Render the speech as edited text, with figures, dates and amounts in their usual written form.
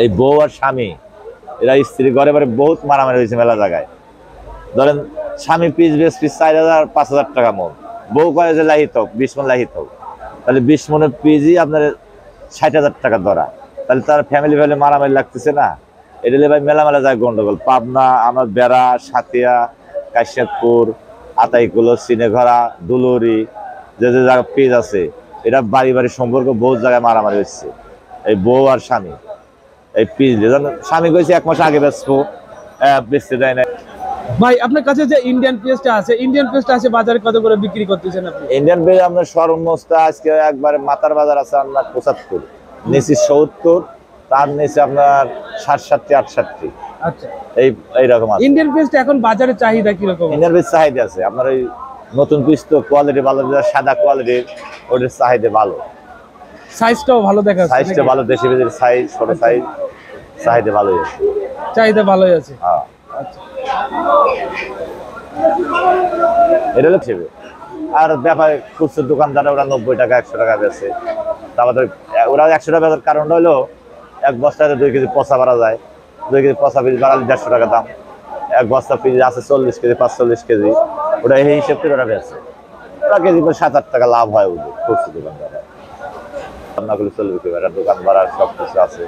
এই বউ আর স্বামী এরা স্ত্রী ঘরে ঘরে বহুত মারামারি হয়েছে মেলা জায়গায়। ধরেন স্বামী পিস 4,000 5,000 টাকা মন, বউ কয়ে যে লাহিত হোক 20 মন লাহিত হোক, তাহলে 20 মনের পিসই আপনার 60,000 টাকা ধরা, তাহলে তার ফ্যামিলি মারামারি লাগতেছে না। এটা ভাই মেলা মেলা যায় গন্ডগোল। পাবনা, আমার বেড়া, সাতিয়া, কাশিয়াতপুর, আতাইকুলো, সিনেঘরা, দুলুরি, যে যে জায়গা পিস আছে, এটা বাড়ি বাড়ি সম্পর্ক বহুত জায়গায় মারামারি হচ্ছে। এই বউ আর স্বামী এই পিস স্বামী কইছে 1 মাস আগে বেচতে দেয় না। ভাই আপনার কাছে যে ইন্ডিয়ান পেঁয়াজটা আছে বাজারে কত করে বিক্রি করতেছেন আপনি? ইন্ডিয়ান পেঁয়াজ আপনার সর্বমোস্ত আজকে একবারে মাথার বাজার আছে আপনার 75, নিচে 70, তার নিচে আপনার 67 68। আচ্ছা, এইরকম আছে। ইন্ডিয়ান পেঁয়াজটা এখন বাজারে চাহিদা কিরকম? ইন্ডিয়ান পেঁয়াজ চাহিদা আছে আপনার ওই নতুন পিস তো কোয়ালিটি ভালো, সাদা কোয়ালিটির, ওটার চাহিদা ভালো, সাইজটাও ভালো দেখা যাচ্ছে, সাইজটা ভালো, দেশি পেঁয়াজের সাইজ ছোট সাইজ, চাহিদা ভালোই আছে। চাহিদা ভালোই আছে। হ্যাঁ, আচ্ছা, এটা হলো ছেবে। আর ব্যাপারে খুচরো দোকানদার ওরা 90 টাকা 100 টাকা বেচে। তারপরে ওরা 100 টাকা বেচার কারণটা হলো এক বস্তাতে 2 কেজি পচা বাড়া যায়, 2 কেজি পচা পিস বাড়ালে 150 টাকা দাম। এক বস্তা পিস আছে 40 কেজি 45 কেজি, ওরা এই হিসেব থেকে ওরা বেচে। ওরা কেজি 7-8 টাকা লাভ হয় ওদের খুচরো দোকানদার। রান্না করলে চলবে, দোকান ভাড়া সব কিছু আছে।